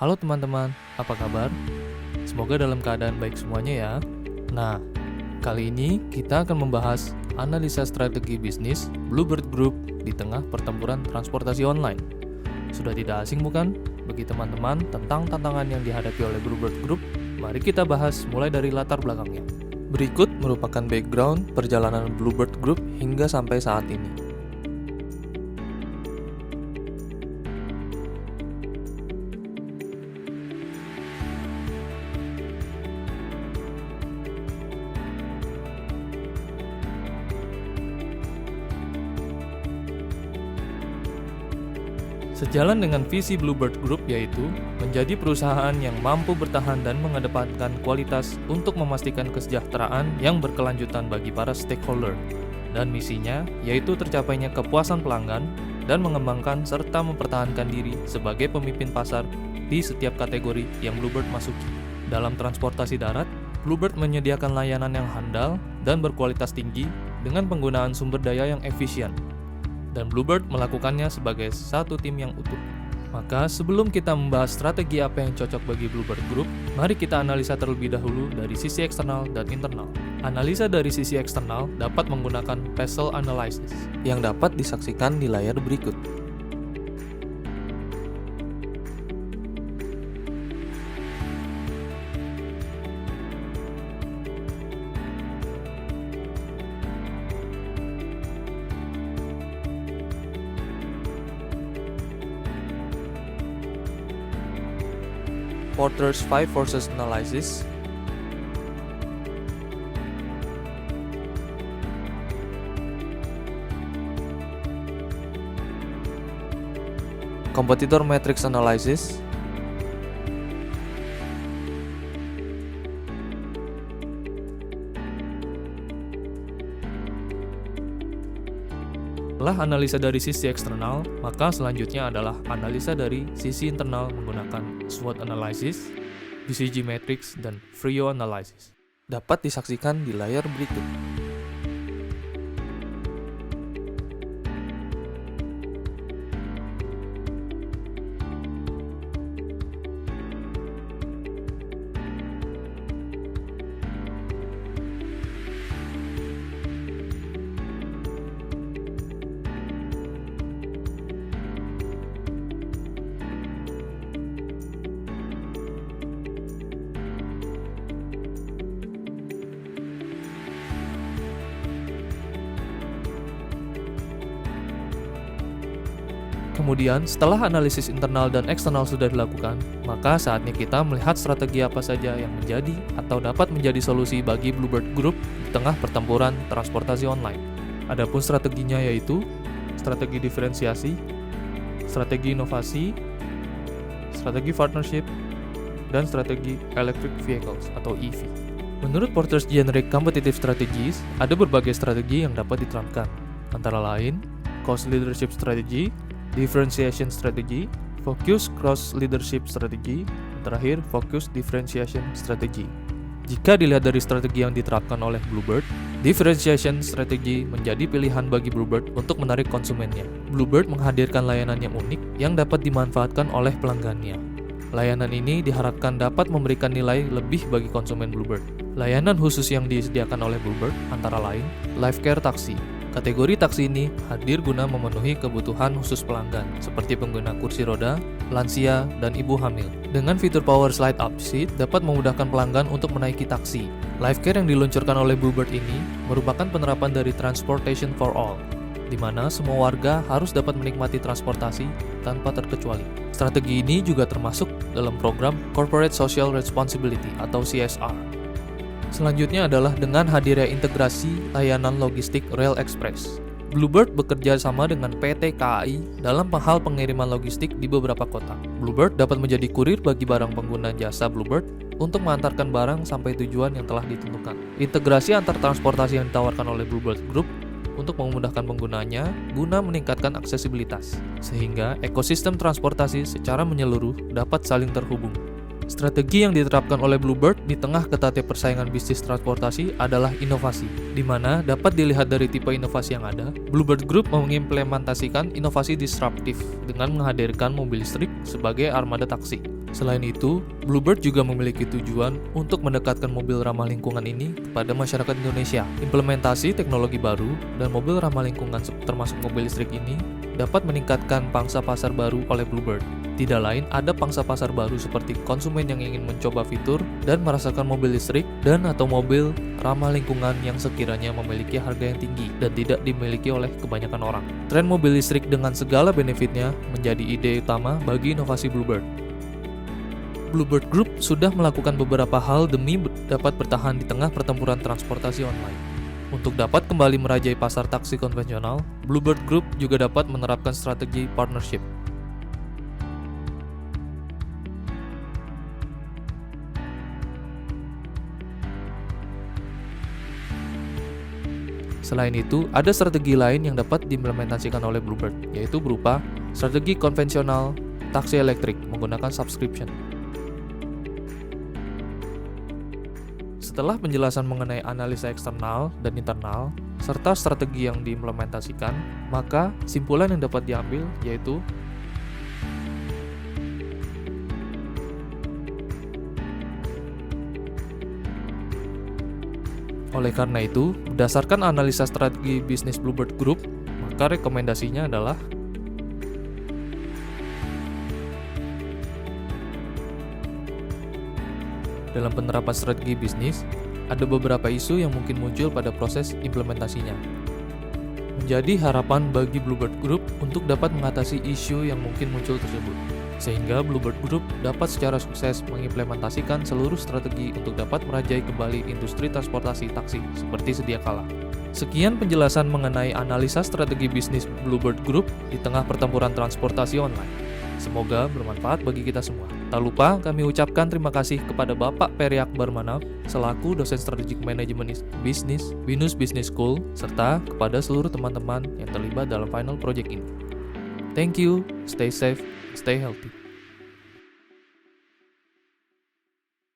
Halo teman-teman, apa kabar? Semoga dalam keadaan baik semuanya ya. Nah, kali ini kita akan membahas analisa strategi bisnis Bluebird Group di tengah pertempuran transportasi online. Sudah tidak asing bukan? Bagi teman-teman tentang tantangan yang dihadapi oleh Bluebird Group, mari kita bahas mulai dari latar belakangnya. Berikut merupakan background perjalanan Bluebird Group hingga sampai saat ini. Sejalan dengan visi Bluebird Group yaitu menjadi perusahaan yang mampu bertahan dan mengedepankan kualitas untuk memastikan kesejahteraan yang berkelanjutan bagi para stakeholder. Dan misinya yaitu tercapainya kepuasan pelanggan dan mengembangkan serta mempertahankan diri sebagai pemimpin pasar di setiap kategori yang Bluebird masuki. Dalam transportasi darat, Bluebird menyediakan layanan yang handal dan berkualitas tinggi dengan penggunaan sumber daya yang efisien. Dan Bluebird melakukannya sebagai satu tim yang utuh. Maka sebelum kita membahas strategi apa yang cocok bagi Bluebird Group, mari kita analisa terlebih dahulu dari sisi eksternal dan internal. Analisa dari sisi eksternal dapat menggunakan vessel analysis yang dapat disaksikan di layar berikut. Porter's 5 Forces Analysis, Competitor Matrix Analysis, Setelah analisa dari sisi eksternal, maka selanjutnya adalah analisa dari sisi internal menggunakan SWOT analysis, BCG matrix, dan Frio analysis. Dapat disaksikan di layar berikut. Kemudian, setelah analisis internal dan eksternal sudah dilakukan, maka saatnya kita melihat strategi apa saja yang menjadi atau dapat menjadi solusi bagi Bluebird Group di tengah pertempuran transportasi online. Adapun strateginya yaitu strategi diferensiasi, strategi inovasi, strategi partnership, dan strategi electric vehicles atau EV. Menurut Porter's Generic Competitive Strategies, ada berbagai strategi yang dapat diterapkan, antara lain cost leadership strategy, differentiation strategy, focus cross leadership strategy, dan terakhir focus differentiation strategy. Jika dilihat dari strategi yang diterapkan oleh Bluebird, differentiation strategy menjadi pilihan bagi Bluebird untuk menarik konsumennya. Bluebird menghadirkan layanan yang unik yang dapat dimanfaatkan oleh pelanggannya. Layanan ini diharapkan dapat memberikan nilai lebih bagi konsumen Bluebird. Layanan khusus yang disediakan oleh Bluebird antara lain Life Care Taxi. Kategori taksi ini hadir guna memenuhi kebutuhan khusus pelanggan, seperti pengguna kursi roda, lansia, dan ibu hamil. Dengan fitur Power Slide Up Seat dapat memudahkan pelanggan untuk menaiki taksi. Life Care yang diluncurkan oleh Bluebird ini merupakan penerapan dari Transportation for All, di mana semua warga harus dapat menikmati transportasi tanpa terkecuali. Strategi ini juga termasuk dalam program Corporate Social Responsibility atau CSR. Selanjutnya adalah dengan hadirnya integrasi layanan logistik Rail Express. Bluebird bekerja sama dengan PT KAI dalam hal pengiriman logistik di beberapa kota. Bluebird dapat menjadi kurir bagi barang pengguna jasa Bluebird untuk mengantarkan barang sampai tujuan yang telah ditentukan. Integrasi antar transportasi yang ditawarkan oleh Bluebird Group untuk memudahkan penggunanya guna meningkatkan aksesibilitas, sehingga ekosistem transportasi secara menyeluruh dapat saling terhubung. Strategi yang diterapkan oleh Bluebird di tengah ketatnya persaingan bisnis transportasi adalah inovasi, di mana dapat dilihat dari tipe inovasi yang ada. Bluebird Group mengimplementasikan inovasi disruptif dengan menghadirkan mobil listrik sebagai armada taksi. Selain itu, Bluebird juga memiliki tujuan untuk mendekatkan mobil ramah lingkungan ini kepada masyarakat Indonesia. Implementasi teknologi baru dan mobil ramah lingkungan termasuk mobil listrik ini dapat meningkatkan pangsa pasar baru oleh Bluebird. Tidak lain, ada pangsa pasar baru seperti konsumen yang ingin mencoba fitur dan merasakan mobil listrik dan atau mobil ramah lingkungan yang sekiranya memiliki harga yang tinggi dan tidak dimiliki oleh kebanyakan orang. Tren mobil listrik dengan segala benefitnya menjadi ide utama bagi inovasi Bluebird. Bluebird Group sudah melakukan beberapa hal demi dapat bertahan di tengah pertempuran transportasi online. Untuk dapat kembali merajai pasar taksi konvensional, Bluebird Group juga dapat menerapkan strategi partnership. Selain itu, ada strategi lain yang dapat diimplementasikan oleh Bluebird, yaitu berupa strategi konvensional taksi elektrik menggunakan subscription. Setelah penjelasan mengenai analisa eksternal dan internal, serta strategi yang diimplementasikan, maka simpulan yang dapat diambil yaitu oleh karena itu, berdasarkan analisa strategi bisnis Bluebird Group, maka rekomendasinya adalah dalam penerapan strategi bisnis, ada beberapa isu yang mungkin muncul pada proses implementasinya. Menjadi harapan bagi Bluebird Group untuk dapat mengatasi isu yang mungkin muncul tersebut, sehingga Bluebird Group dapat secara sukses mengimplementasikan seluruh strategi untuk dapat merajai kembali industri transportasi taksi seperti sedia kala. Sekian penjelasan mengenai analisa strategi bisnis Bluebird Group di tengah pertempuran transportasi online. Semoga bermanfaat bagi kita semua. Tak lupa kami ucapkan terima kasih kepada Bapak Peri Akbar Manaf selaku dosen strategic management bisnis Binus Business School serta kepada seluruh teman-teman yang terlibat dalam final project ini. Thank you, stay safe, stay healthy.